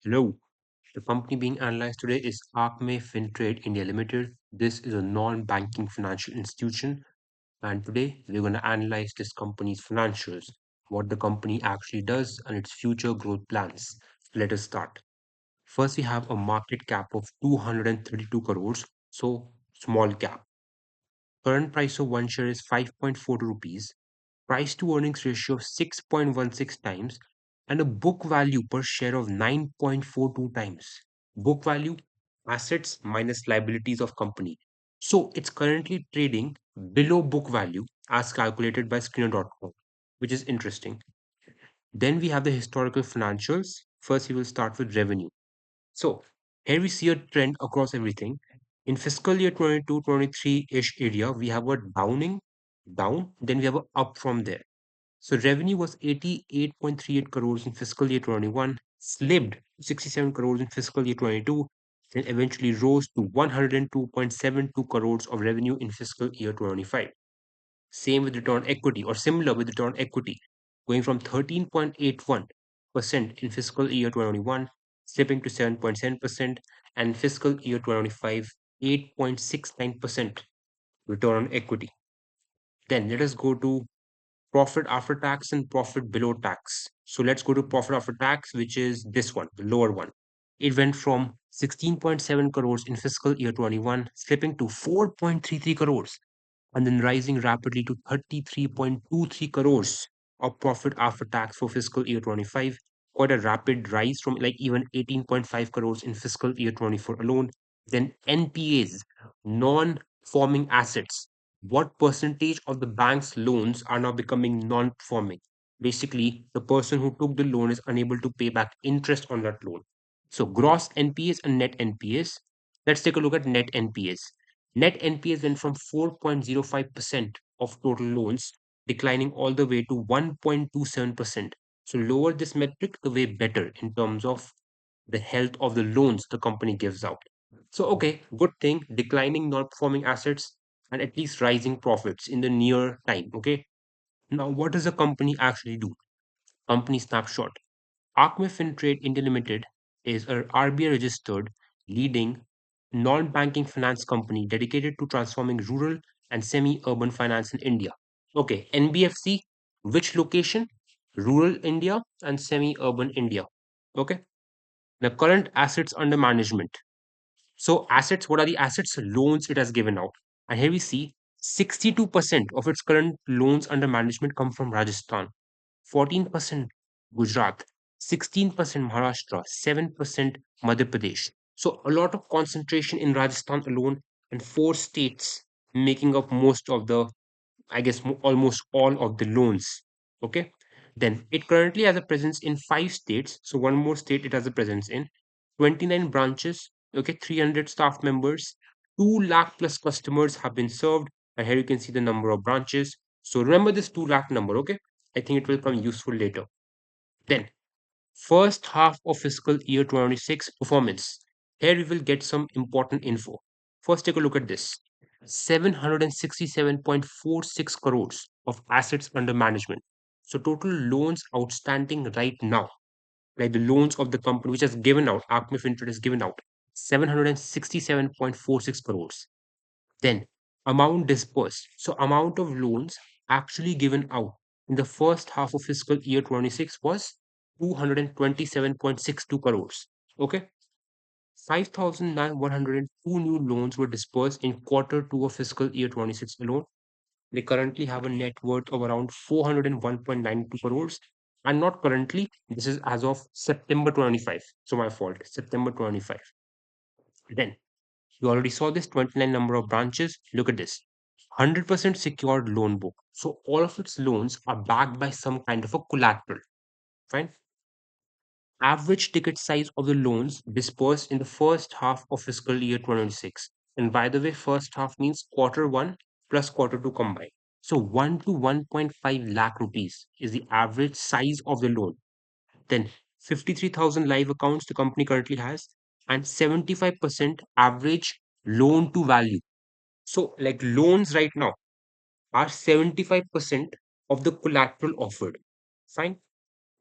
Hello. The company being analyzed today is Akme Fintrade India Limited. This is a non-banking financial institution, and today we're going to analyze this company's financials, what the company actually does, and its future growth plans. Let us start. First, we have a market cap of 232 crores, so small cap. Current price of one share is 5.42 rupees. Price to earnings ratio of 6.16 times, and a book value per share of 9.42 times. Book value, assets minus liabilities of company. So it's currently trading below book value as calculated by Skinner.com, which is interesting. Then we have the historical financials. First, we will start with revenue. So here we see a trend across everything. In fiscal year 22-23-ish area, we have a down, then we have a up from there. So revenue was 88.38 crores in fiscal year 21, slipped to 67 crores in fiscal year 22, and eventually rose to 102.72 crores of revenue in fiscal year 25. Same with return on equity, or similar with return on equity, going from 13.81% in fiscal year 21, slipping to 7.7%, and fiscal year 25, 8.69% return on equity. Then let us go to profit after tax and profit below tax. So let's go to profit after tax, which is this one, the lower one. It went from 16.7 crores in fiscal year 21, slipping to 4.33 crores, and then rising rapidly to 33.23 crores of profit after tax for fiscal year 25. Quite a rapid rise from like even 18.5 crores in fiscal year 24 alone. Then NPAs, non-forming assets. What percentage of the bank's loans are now becoming non-performing? Basically, the person who took the loan is unable to pay back interest on that loan. So gross NPAs and net NPAs. Let's take a look at net NPAs. Net NPAs went from 4.05% of total loans, declining all the way to 1.27%. So lower this metric, the way better in terms of the health of the loans the company gives out. So, okay, good thing, declining non-performing assets and at least rising profits in the near time. Okay. Now, what does the company actually do? Company snapshot. Akme Fintrade India Limited is a RBI registered leading non-banking finance company dedicated to transforming rural and semi-urban finance in India. Okay, NBFC, which location? Rural India and semi-urban India. Okay. The current assets under management. So assets, what are the assets? Loans it has given out. And here we see 62% of its current loans under management come from Rajasthan, 14% Gujarat, 16% Maharashtra, 7% Madhya Pradesh. So a lot of concentration in Rajasthan alone, and four states making up most of the, I guess, almost all of the loans. Okay. Then it currently has a presence in five states. So one more state it has a presence in, 29 branches. Okay. 300 staff members, 2 lakh plus customers have been served. And here you can see the number of branches. So remember this 2 lakh number. Okay. I think it will come useful later. Then first half of fiscal year 26 performance. Here we will get some important info. First, take a look at this. 767.46 crores of assets under management. So total loans outstanding right now, like the loans of the company which has given out, Akme Fintrade has given out 767.46 crores. Then amount disbursed. So amount of loans actually given out in the first half of fiscal year 26 was 227.62 crores. Okay. 5,102 new loans were disbursed in quarter two of fiscal year 26 alone. They currently have a net worth of around 401.92 crores. And not currently, this is as of September 25. So my fault, September 25. Then you already saw this 29 number of branches. Look at this 100% secured loan book. So all of its loans are backed by some kind of a collateral. Fine. Average ticket size of the loans dispersed in the first half of fiscal year 2026. And by the way, first half means quarter one plus quarter two combined. So 1 to 1.5 lakh rupees is the average size of the loan. Then 53,000 live accounts the company currently has, and 75% average loan to value. So, like loans right now are 75% of the collateral offered. Fine.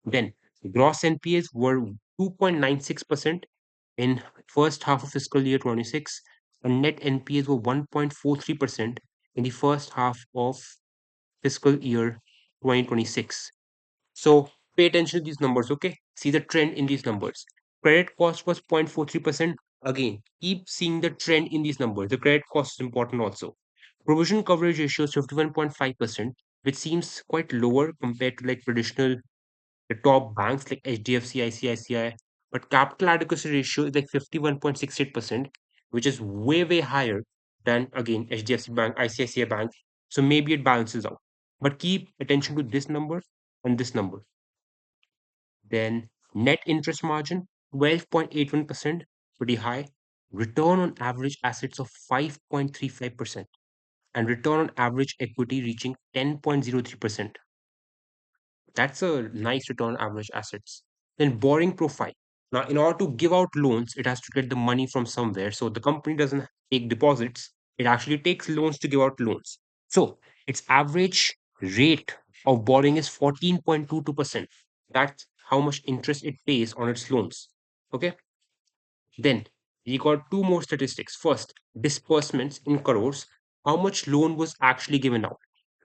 Then gross NPAs were 2.96% in first half of fiscal year 26, and net NPAs were 1.43% in the first half of fiscal year 2026. So pay attention to these numbers, okay? See the trend in these numbers. Credit cost was 0.43%. Again, keep seeing the trend in these numbers. The credit cost is important also. Provision coverage ratio is 51.5%, which seems quite lower compared to like traditional the top banks like HDFC, ICICI. But capital adequacy ratio is like 51.68%, which is way, way higher than again HDFC Bank, ICICI Bank. So maybe it balances out. But keep attention to this number and this number. Then net interest margin, 12.81%, pretty high. Return on average assets of 5.35%, and return on average equity reaching 10.03%. That's a nice return on average assets. Then borrowing profile. Now, in order to give out loans, it has to get the money from somewhere. So the company doesn't take deposits. It actually takes loans to give out loans. So its average rate of borrowing is 14.22%. That's how much interest it pays on its loans. Okay. Then we got two more statistics. First, disbursements in crores. How much loan was actually given out?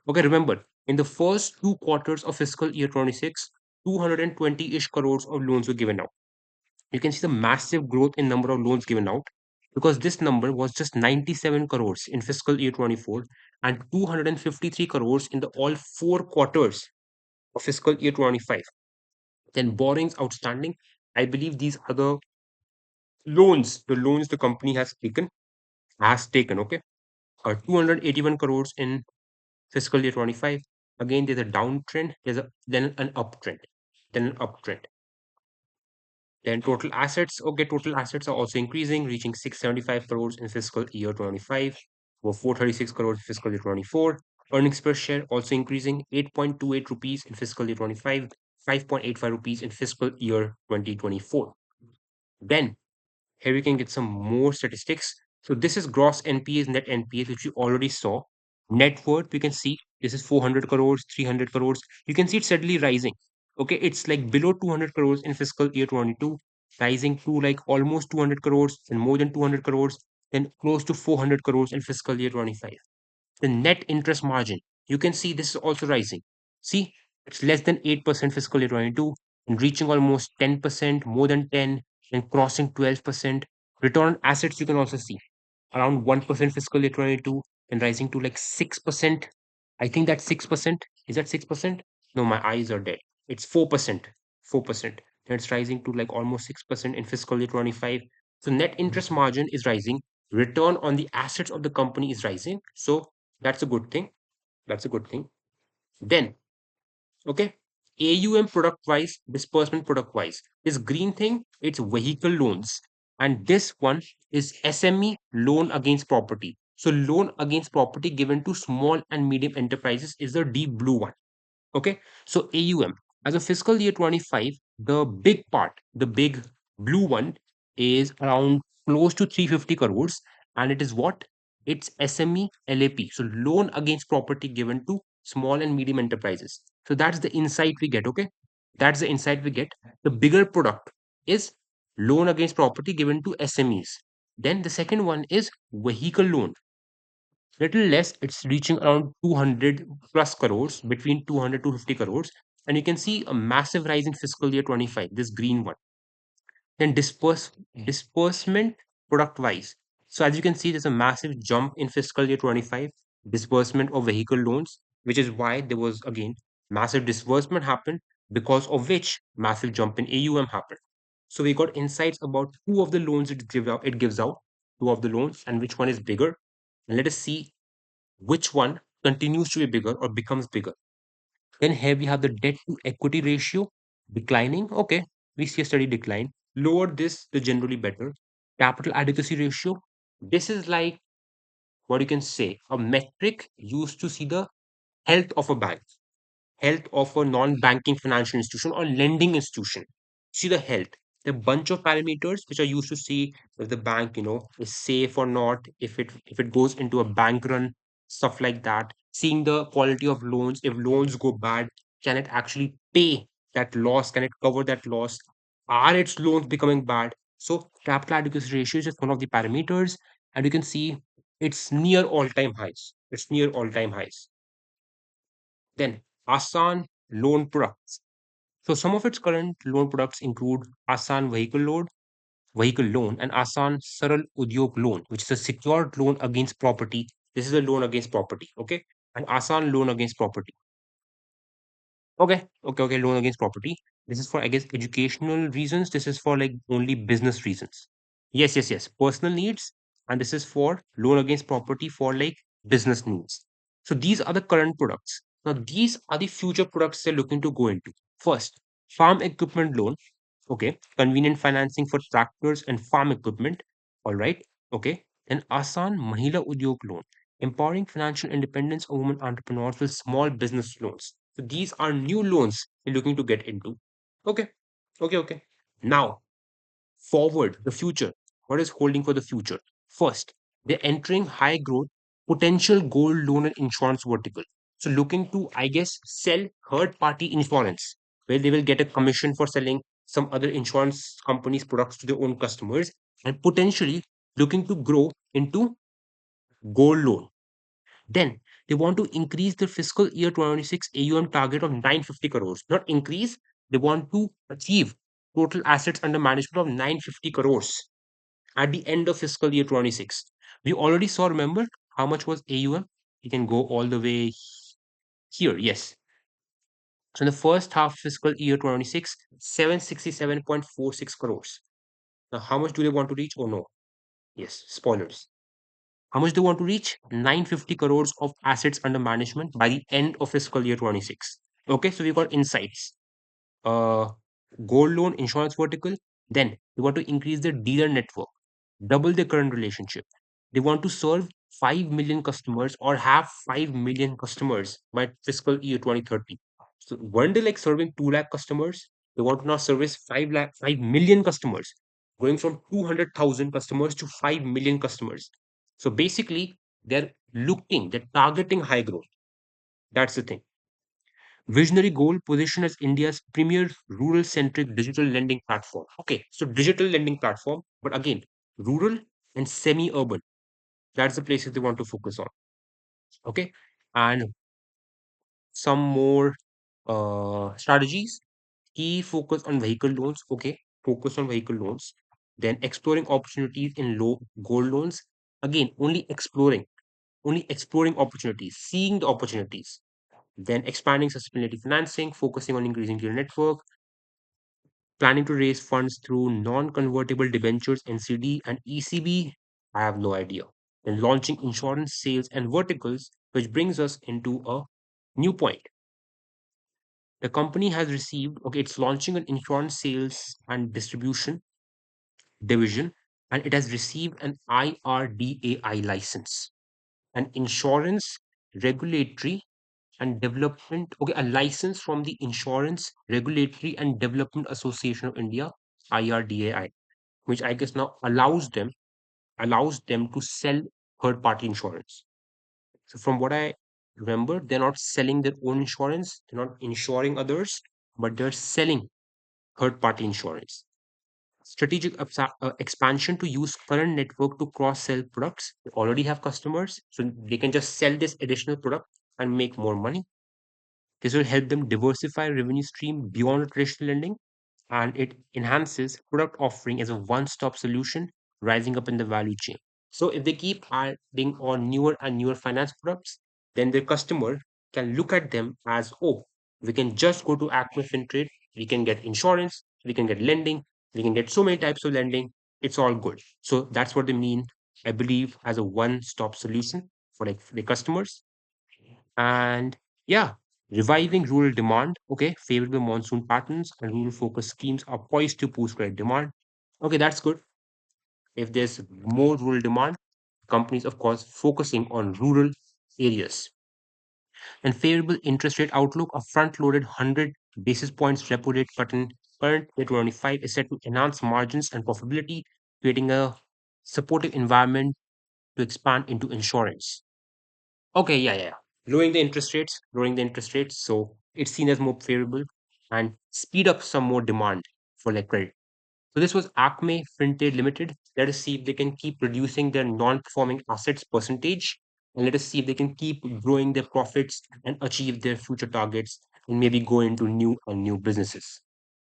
Okay, remember, in the first 2 quarters of fiscal year 26, 220-ish crores of loans were given out. You can see the massive growth in number of loans given out because this number was just 97 crores in fiscal year 24 and 253 crores in the all 4 quarters of fiscal year 25. Then borrowings outstanding. I believe these are the loans the company has taken, okay? 281 crores in fiscal year 25. Again, there's a downtrend, then an uptrend, then an uptrend. Then total assets, okay, total assets are also increasing, reaching 675 crores in fiscal year 25, or 436 crores in fiscal year 24. Earnings per share also increasing, 8.28 rupees in fiscal year 25, 5.85 rupees in fiscal year 2024. Then here we can get some more statistics. So this is gross NPAs, net NPAs, which you already saw. Net worth, we can see this is 400 crores, 300 crores. You can see it steadily rising. Okay, it's like below 200 crores in fiscal year 22, rising to like almost 200 crores and more than 200 crores, then close to 400 crores in fiscal year 25. The net interest margin, you can see this is also rising. See, it's less than 8% fiscal year 22 and reaching almost 10%, more than 10, and crossing 12%. Return on assets, you can also see around 1% fiscal year 22 and rising to like 6%. I think that's 6%. Is that 6%? No, my eyes are dead. It's 4%. 4%. And it's rising to like almost 6% in fiscal year 25. So net interest margin is rising. Return on the assets of the company is rising. So that's a good thing. That's a good thing. Then, okay, AUM product wise, disbursement product wise. This green thing, it's vehicle loans. And this one is SME loan against property. So loan against property given to small and medium enterprises is the deep blue one. Okay, so AUM as of fiscal year 25, the big part, the big blue one is around close to 350 crores, and it is what? It's SME LAP, so loan against property given to small and medium enterprises. So that's the insight we get. Okay, that's the insight we get. The bigger product is loan against property given to SMEs. Then the second one is vehicle loan, little less, it's reaching around 200 plus crores, between 200 to 50 crores, and you can see a massive rise in fiscal year 25, this green one. Then disbursement product wise, so as you can see there's a massive jump in fiscal year 25 disbursement of vehicle loans, which is why there was again massive disbursement happened, because of which massive jump in AUM happened. So we got insights about two of the loans it gives out, two of the loans, and which one is bigger. And let us see which one continues to be bigger or becomes bigger. Then here we have the debt to equity ratio declining. Okay, we see a steady decline. Lower this, the generally better. Capital adequacy ratio. This is like what you can say a metric used to see the health of a bank, health of a non-banking financial institution or lending institution. See the health. The bunch of parameters which are used to see if the bank, is safe or not, if it goes into a bank run, stuff like that. Seeing the quality of loans, if loans go bad, can it actually pay that loss? Can it cover that loss? Are its loans becoming bad? So capital adequacy ratio is just one of the parameters, and you can see it's near all-time highs. It's near all-time highs. Then Asan loan products. So some of its current loan products include Asan vehicle loan, and Asan Saral Udyog loan, which is a secured loan against property. This is a loan against property, okay? And Asan loan against property. Okay, loan against property. This is for, I guess, educational reasons. This is for like only business reasons. Yes. Personal needs, and this is for loan against property for like business needs. So these are the current products. Now these are the future products they're looking to go into. First, farm equipment loan. Okay, convenient financing for tractors and farm equipment. All right. Okay. Then Asan Mahila Udyog loan, empowering financial independence of women entrepreneurs with small business loans. So these are new loans you're looking to get into. Okay. Okay. Now, forward, the future. What is holding for the future? First, they're entering high growth, potential gold loan and insurance vertical. So looking to, I guess, sell third party insurance, where they will get a commission for selling some other insurance companies' products to their own customers, and potentially looking to grow into gold loan. Then they want to increase the fiscal year 2026 AUM target of 950 crores. Not increase, they want to achieve total assets under management of 950 crores at the end of fiscal year 26. We already saw, remember, how much was AUM? You can go all the way here. Yes. So in the first half fiscal year 26, 767.46 crores. Now, how much do they want to reach? Oh no. Yes, spoilers. How much they want to reach? 950 crores of assets under management by the end of fiscal year 26. Okay, so we got insights. Uh, Gold loan insurance vertical. Then they want to increase their dealer network, double their current relationship. They want to serve 5 million customers or have 5 million customers by fiscal year 2030. So weren't they like serving 2 lakh customers? They want to now service 5 million customers, going from 200,000 customers to 5 million customers. So basically, they're targeting high growth. That's the thing. Visionary goal position as India's premier rural centric digital lending platform. Okay, so digital lending platform, but again, rural and semi urban. That's the places they want to focus on. Okay, and some more strategies. Key focus on vehicle loans. Okay, focus on vehicle loans. Then exploring opportunities in low gold loans. Again, only exploring opportunities, seeing the opportunities. Then expanding sustainability financing, focusing on increasing your network, planning to raise funds through non-convertible debentures, NCD, and ECB? I have no idea. Then launching insurance sales and verticals, which brings us into a new point. The company has received, okay, it's launching an insurance sales and distribution division, and it has received an IRDAI license, an insurance regulatory and development, okay, a license from the Insurance Regulatory and Development Association of India, IRDAI, which I guess now allows them to sell third party insurance. So from what I remember, they're not selling their own insurance, they're not insuring others, but they're selling third party insurance. Strategic expansion to use current network to cross sell products. They already have customers, so they can just sell this additional product and make more money. This will help them diversify revenue stream beyond traditional lending, and it enhances product offering as a one-stop solution, rising up in the value chain. So if they keep adding on newer and newer finance products, then their customer can look at them as, oh, we can just go to Acme Fintrade, we can get insurance, we can get lending, we can get so many types of lending. It's all good. So that's what they mean, I believe, as a one-stop solution for like the customers. And yeah, reviving rural demand. Okay, favorable monsoon patterns and rural focus schemes are poised to boost credit demand. Okay, that's good. If there's more rural demand, companies, of course, focusing on rural areas. And favorable interest rate outlook, a front loaded 100 basis points repo rate cut in current year 25 is set to enhance margins and profitability, creating a supportive environment to expand into insurance. Okay, yeah. Lowering the interest rates, so it's seen as more favorable and speed up some more demand for like credit. So this was Acme Fintrade Limited. Let us see if they can keep reducing their non-performing assets percentage, and let us see if they can keep growing their profits and achieve their future targets and maybe go into new businesses.